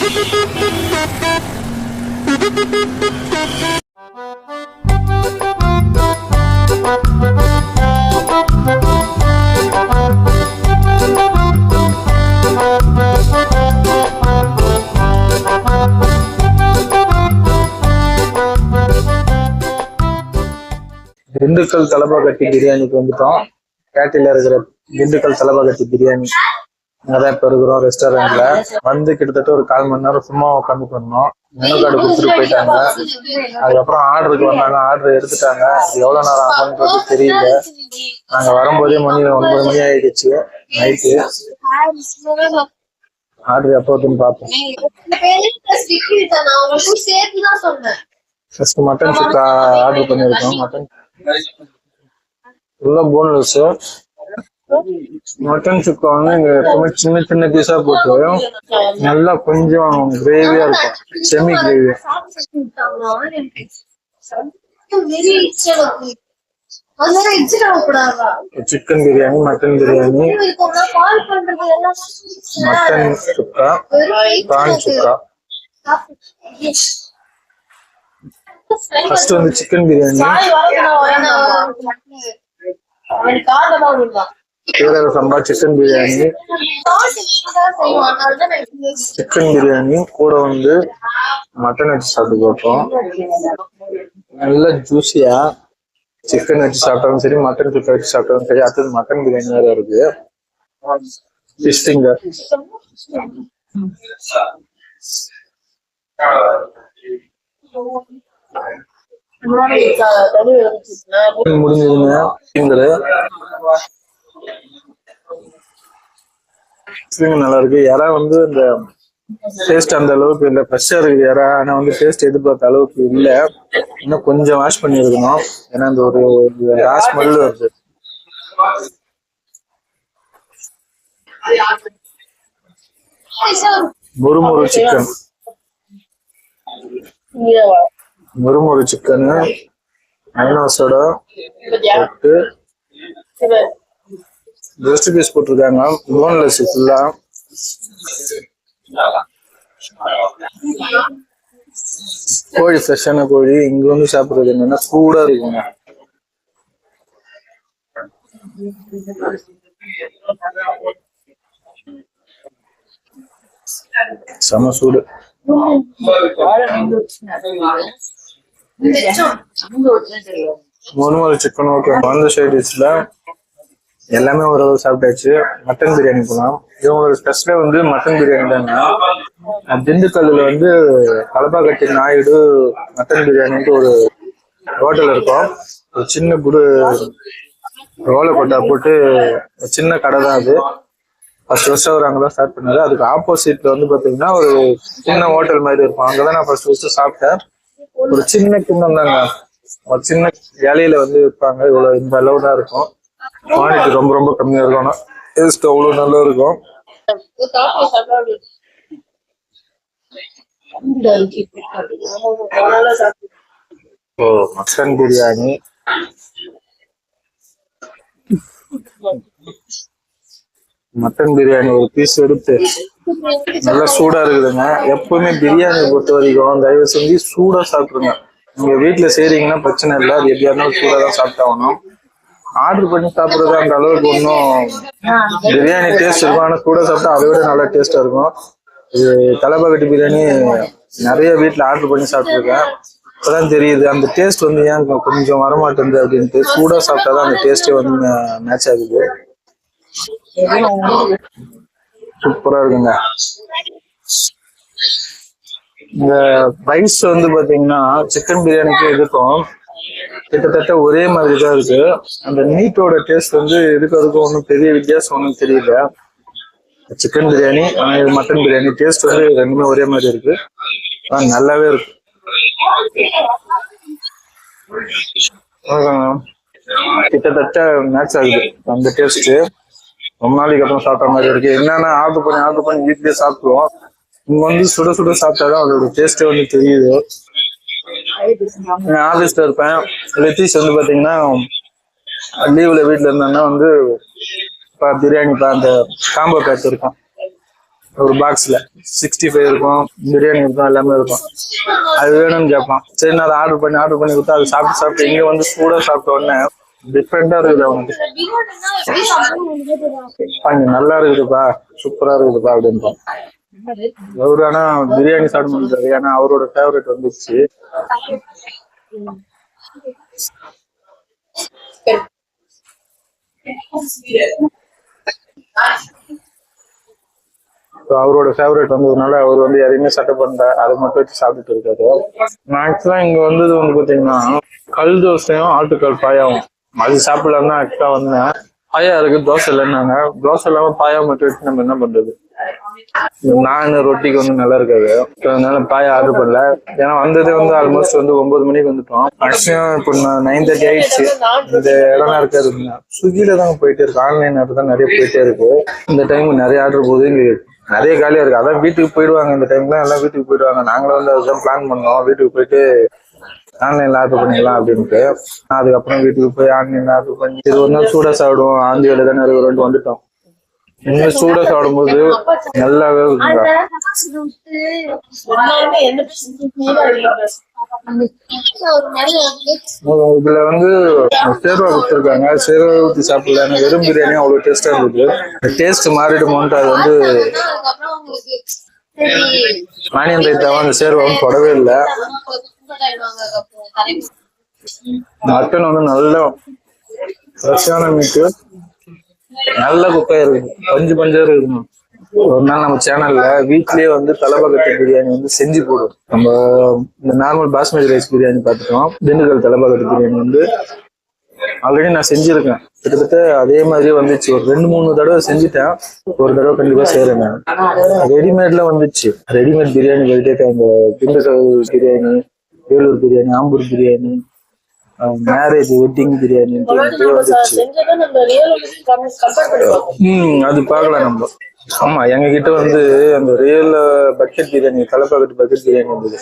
திண்டுக்கல் தலப்பாக்கட்டி பிரியாணிக்கு வந்துட்டோம். கேட்டில இருக்கிற திண்டுக்கல் தலப்பாக்கட்டி பிரியாணி அங்கதான் இப்ப இருக்கிறோம். ரெஸ்டாரண்ட்ல வந்து கிட்டத்தட்ட ஒரு 1/4 மணி நேரம் சும்மா உட்காந்துட்டு வந்தோம். மெனு கார்டு கொடுத்துட்டு போயிட்டாங்க. அதுக்கப்புறம் ஆர்டருக்கு வந்தாங்க, ஆர்டர் எடுத்துட்டாங்க. எவ்வளவு நேரம் ஆகும்ன்றது தெரியல. நாங்க வரும்போதே மணி 9 மணி ஆயிடுச்சு நைட்டு. ஆர்டர் எப்போ வருதுன்னு பார்ப்போம். ஃபர்ஸ்ட் மட்டன் சுக்கா ஆர்டர் பண்ணிருக்கோம். மட்டன் ஃபுல்லா போன்லெஸ். மட்டன் சுக்கா வந்து இங்க எப்பவுமே சின்ன சின்ன பீஸா போட்டு நல்லா கொஞ்சம் கிரேவியா இருக்கும். Semi gravy. Chicken biryani, mutton biryani, mutton chukka, prawn chukka. First வந்து சிக்கன் பிரியாணி, சீரக சம்பா சிக்கன் பிரியாணி, சிக்கன் பிரியாணி கூட வந்து மட்டன் வச்சு சாப்பிட்டு பார்ப்போம். நல்லா ஜூசியா சிக்கன் வச்சு சாப்பிட்டாலும் சரி, மட்டன் சுக்கா வச்சு சாப்பிட்டாலும் சரி. அடுத்தது மட்டன் பிரியாணி வேற இருக்கு. ஃபிஷ்டிங்க முடிஞ்சதுங்க. நல்லா இருக்கு. யாரா வந்து இந்த டேஸ்ட் அந்த அளவுக்கு இல்ல, ஃப்ரெஷ்ஷா இருக்கு யாரா. ஆனா வந்து டேஸ்ட் எதிர்பார்த்த அளவுக்கு இல்ல. இன்னும் கொஞ்சம் வாஷ் பண்ணி இருக்கணும். ஏன்னா இந்த ஒரு ஸ்மெல் வருது. முறுமுறு சிக்கன், முறுமுறு சிக்கனு மைனோஸோட போட்டு ஜஸ்ட் பீஸ் போட்டிருக்காங்க. போன்லெஸ் ஃபுல்லா. கோழி ஃப்ரெஷ்ஷான கோழி. இங்க வந்து சாப்பிடுறது என்னன்னா சூடா இருக்குங்க. செம சூடு. முறுமுறு சிக்கன் ஓகே. அந்த சைட் டிஷ்ல எல்லாமே ஓரளவு சாப்பிட்டாச்சு. மட்டன் பிரியாணி போலாம். இவங்களோட ஸ்பெஷலே வந்து மட்டன் பிரியாணி தாங்க. திண்டுக்கல்ல வந்து தலப்பாக்கட்டி நாயுடு மட்டன் பிரியாணின்ட்டு ஒரு ஹோட்டல் இருக்கும். ஒரு சின்ன குடு ரோலை கொட்டா போட்டு சின்ன கடை தான் அது. ஃபர்ஸ்ட் வருஷம் அவர் அங்கதான் ஸ்டார்ட் பண்ணாரு. அதுக்கு ஆப்போசிட்ல வந்து பாத்தீங்கன்னா ஒரு சின்ன ஹோட்டல் மாதிரி இருக்கும். அங்கதான் நான் ஃபர்ஸ்ட் வருஷம் சாப்பிட்டேன். ஒரு சின்ன கிண்ணம் தாங்க, ஒரு சின்ன இலையில வந்து விற்பாங்க. இவ்வளவு இந்த அளவு தான் இருக்கும். குவான்டிட்டி ரொம்ப ரொம்ப கம்மியா இருக்கும். ஆனா டேஸ்ட் அவ்வளவு நல்லா இருக்கும். மட்டன் பிரியாணி, மட்டன் பிரியாணி ஒரு பீஸ் எடுத்து நல்லா சூடா இருக்குதுங்க. எப்பவுமே பிரியாணி பொறுத்த வரைக்கும் தயவு செஞ்சு சூடா சாப்பிடுங்க. நீங்க வீட்டுல செய்றீங்கன்னா பிரச்சனை இல்லை. அது எப்படியா இருந்தாலும் சூடா தான் சாப்பிட்டாகணும். ஆர்டர் பண்ணி சாப்பிடுறது அந்த அளவுக்கு ஒன்றும் பிரியாணி டேஸ்ட் இருக்கும். ஆனா சூடா சாப்பிட்டா அதை விட நல்லா டேஸ்டா இருக்கும். இது தலப்பாக்கட்டி பிரியாணி நிறைய வீட்டுல ஆர்டர் பண்ணி சாப்பிட்டுருக்கேன். இப்பதான் தெரியுது அந்த டேஸ்ட் வந்து ஏன் கொஞ்சம் வரமாட்டேங்குது அப்படின்ட்டு. சூடா சாப்பிட்டாதான் அந்த டேஸ்டே வந்து மேட்ச் ஆகுது. சூப்பரா இருக்குங்க. இந்த ரைஸ் வந்து பாத்தீங்கன்னா சிக்கன் பிரியாணிக்கு இருக்கும் கிட்டத்தட்ட ஒரே மாதிரி தான் இருக்கு. அந்த மீட்டோட டேஸ்ட் வந்து அதுக்கும் ஒன்றும் பெரிய வித்தியாசம் ஒன்றும் தெரியல. சிக்கன் பிரியாணி ஆனா இது மட்டன் பிரியாணி டேஸ்ட் வந்து ரெண்டுமே ஒரே மாதிரி இருக்கு. ஆனா நல்லாவே இருக்கு. கிட்டத்தட்ட மேட்ச் ஆகுது அந்த டேஸ்ட். ரொம்ப நாளைக்கு அப்புறம் சாப்பிட்ற மாதிரி இருக்கு. என்னன்னா ஆர்டர் பண்ணி வீட்லயே சாப்பிடுவோம். இங்க வந்து சுட சுட சாப்பிட்டாதான் அதோட டேஸ்டே வந்து தெரியுது. நான் ஆஃபீஸ்ல இருப்பேன். லெத்தீஷ் வந்து பாத்தீங்கன்னா லீவ்ல வீட்டுல இருந்தாங்கன்னா வந்து பிரியாணி அந்த காம்போ பேக் இருக்கும். ஒரு பாக்ஸ்ல 65 இருக்கும், பிரியாணி இருக்கும், எல்லாமே இருக்கும். அது வேணும்னு கேட்பான். சரி நான் அதை ஆர்டர் பண்ணி கொடுத்தா அது சாப்பிட்டு இங்க வந்து சூடா சாப்பிட்ட உடனே டிஃப்ரெண்டா இருக்குது அவனுக்கு. நல்லா இருக்குதுப்பா, சூப்பரா இருக்குதுப்பா அப்படின்பான். அவரு ஆனா பிரியாணி சாப்பிட முடியாது, ஏன்னா அவரோட ஃபேவரட் வந்துச்சு. அவரோட ஃபேவரட் வந்ததுனால அவர் வந்து எதையுமே சட்டை பண்ணல, அதை மட்டும் வச்சு சாப்பிட்டுட்டு இருக்காரு. மேக்ஸிமம் இங்க வந்தது வந்து பாத்தீங்கன்னா கல் தோசையும் ஆட்டுக்கால் பாயாவும் அது சாப்பிடலாம் தான் ஆக்சுவலா வந்தேன். பாயா இருக்கு, தோசை இல்லைன்னாங்க. தோசை இல்லாம பாயா மட்டும் வச்சு நம்ம என்ன பண்றது? நான் ரொட்டிக்கு வந்து நல்லா இருக்காது, அதனால பாயா ஆர்டர் பண்ணல. ஏன்னா வந்ததே வந்து ஆல்மோஸ்ட் வந்து 9 மணிக்கு வந்துட்டோம். மேக்ஸிமம் இப்போ 9:30 ஆயிடுச்சு. இந்த இடம்லாம் இருக்காது, ஸ்விக்கில தான் போயிட்டே இருக்கு, ஆன்லைன் ஆர்டர் தான் நிறைய போயிட்டே இருக்கு. இந்த டைம் நிறைய ஆர்டர் போகுது, இங்க நிறைய காலியா இருக்கு. அதான் வீட்டுக்கு போயிடுவாங்க, இந்த டைம்ல எல்லாம் வீட்டுக்கு போயிடுவாங்க. நாங்களும் வந்து அதுதான் பிளான் பண்ணோம், வீட்டுக்கு போயிட்டு ஆன்லைன்ல ஆர்டர் பண்ணிடலாம் அப்படின்ட்டு. அதுக்கப்புறம் வீட்டுக்கு போய் ஆன்லைன்ல ஆர்டர் பண்ணி இது ஒரு நாள் சூடா சாப்பிடுவோம், ஆந்தி வேலை தானே ரெண்டு வந்துட்டோம். இன்னும் சூடா சாப்பிடும் போது நல்லாவே இருக்குங்க. இதுல வந்து சேர்வா கொடுத்துருக்காங்க, சேர்வா ஊற்றி சாப்பிடல. எனக்கு வெறும் பிரியாணி அவ்வளவு டேஸ்டா இருந்தது. டேஸ்ட் மாறிடுமோன்ட்டு அது வந்து ஆனியன் ரைத்தாவும் அந்த சேர்வாவும் தொடவே இல்லை. மட்டன் வந்து நல்லா ஃப்ரெஷ்ஷான மீட்டு, நல்ல குக்கையா இருக்கு, பஞ்சா இருக்கணும். ஒரு நாள் நம்ம சேனல்ல வீட்லயே வந்து தலப்பாக்கட்டு பிரியாணி வந்து செஞ்சு போடும். நம்ம இந்த நார்மல் பாஸ்மதி ரைஸ் பிரியாணி பார்த்துட்டோம், திண்டுக்கல் தலப்பாக்கட்டு பிரியாணி வந்து ஆல்ரெடி நான் செஞ்சிருக்கேன். கிட்டத்தட்ட அதே மாதிரியே வந்துச்சு. ஒரு 2-3 தடவை செஞ்சுட்டேன், ஒரு தடவை கண்டிப்பா செய்யறேன். ரெடிமேட்ல வந்துச்சு, ரெடிமேட் பிரியாணி வெயிட்டேங்க. திண்டுக்கல் பிரியாணி, வேலூர் பிரியாணி, ஆம்பூர் பிரியாணி, மேரேஜ் வெட்டிங் பிரியாணி வந்துச்சு. அது பார்க்கலாம் நம்ம. ஆமா, எங்க கிட்ட வந்து அந்த real bucket biryani, Thalappakatti bucket biryani இருந்தது.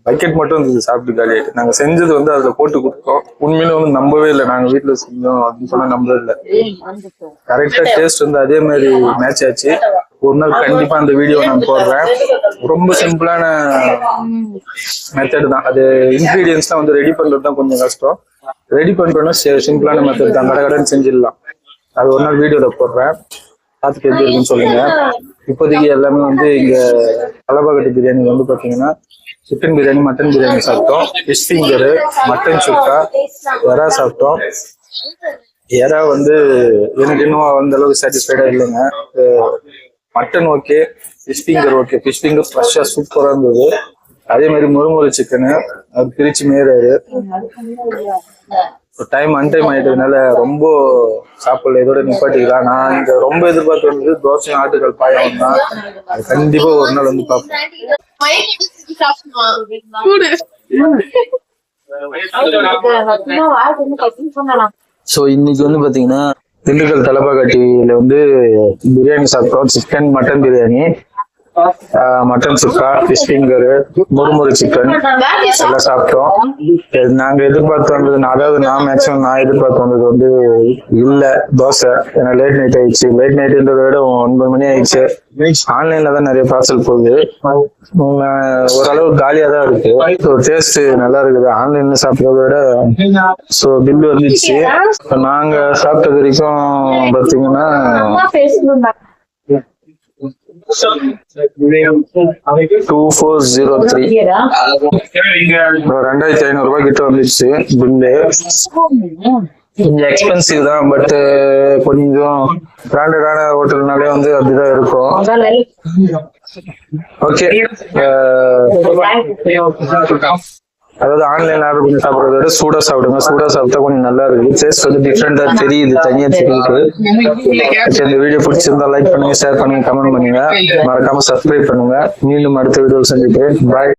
பக்கெட் மட்டும் இருந்தது, சாப்பிட்டு காலி ஆயிட்டு. நாங்க செஞ்சது வந்து அதுல போட்டு கொடுத்தோம். உண்மையில வந்து நம்பவே இல்லை, நாங்க வீட்டுல செஞ்சோம் அப்படின்னு சொன்னா நம்பவே இல்லை. கரெக்டா டேஸ்ட் வந்து அதே மாதிரி மேட்ச் ஆச்சு. ஒரு நாள் கண்டிப்பா அந்த வீடியோ நான் போடுறேன். ரொம்ப சிம்பிளான மெத்தட் தான் அது. இன்கிரீடியன்ஸ் தான் வந்து ரெடி பண்றது தான் கொஞ்சம் கஷ்டம். ரெடி பண்றோம்னா சிம்பிளான மெத்தட் தான், கடகடன்னு செஞ்சிடலாம். அது ஒரு நாள் வீடியோல போடுறேன், பார்த்துட்டு எப்படி இருக்குன்னு சொல்லுங்க. இப்போதைக்கு எல்லாமே வந்து இங்க தலப்பாக்கட்டு பிரியாணி வந்து பாத்தீங்கன்னா சிக்கன் பிரியாணி, மட்டன் பிரியாணி சாப்பிட்டோம், ஃபிஷ் ஃபிங்கரு, மட்டன் சுக்கா, எறா சாப்பிட்டோம். எறா வந்து எனக்கு இன்னும் அந்த அளவுக்கு சாட்டிஸ்ஃபைடா இல்லைங்க. Mutton okay, fish finger okay. Fish finger ஃப்ரெஷ்ஷா சூப்பரா இருந்தது. அதே மாதிரி முறுமுறு சிக்கனு அது பிரிச்சு மேறாரு. டைம் அன்டைம் ஆயிட்டதுனால ரொம்ப சாப்பிடல, இதோட நிப்பாட்டிக்கலாம். நான் இங்க ரொம்ப எதிர்பார்த்து வந்தது தோசையும் ஆட்டுக்கால் பாயம் தான். அது கண்டிப்பா ஒரு நாள் வந்து பார்ப்பேன். சோ இன்னைக்கு வந்து பாத்தீங்கன்னா திண்டுக்கல் தலப்பாக்கட்டியில வந்து பிரியாணி சாப்பிட்டோம். சிக்கன் மட்டன் பிரியாணி, மட்டன் சுக்கா, ஃபிஷ் ஃபிங்கரு, முறுமுறு சிக்கன் எல்லாம் சாப்பிட்டோம். நாங்க எதிர்பார்த்து வந்தது, அதாவது நான் எதிர்பார்த்து வந்தது வந்து இல்ல தோசை. ஏன்னா லேட் நைட் ஆயிடுச்சு. லேட் நைட்ன்றத விட 9 மணி ஆயிடுச்சு. ஆன்லைன்ல தான் நிறைய பார்சல் போகுது, ஓரளவு காலியா தான் இருக்கு. டேஸ்ட் நல்லா இருக்குது ஆன்லைன்ல சாப்பிட்றத விட. ஸோ பில்லு வந்துச்சு. நாங்க சாப்பிட்டது வரைக்கும் பாத்தீங்கன்னா 2403 2500 ரூபாய் கிட்ட வந்துச்சு பில்லு. கொஞ்சம் எக்ஸ்பென்சிவ் தான், பட் கொஞ்சம் பிராண்டடான ஹோட்டல்னாலே வந்து அப்படிதான் இருக்கும். ஓகே, அதாவது ஆன்லைன்ல ஆர்டர் பண்ணி சாப்பிட்றத விட சூடா சாப்பிடுங்க. சூடா சாப்பிட்டா கொஞ்சம் நல்லா இருக்கு, டேஸ்ட் வந்து டிஃப்ரெண்டா தெரியுது, தனியா தெரியுது. இந்த வீடியோ பிடிச்சிருந்தா லைக் பண்ணுங்க, ஷேர் பண்ணுங்க, கமெண்ட் பண்ணுங்க, மறக்காம சப்ஸ்கிரைப் பண்ணுங்க. மீண்டும் அடுத்த வீடியோ சந்திக்கிறேன். பாய்.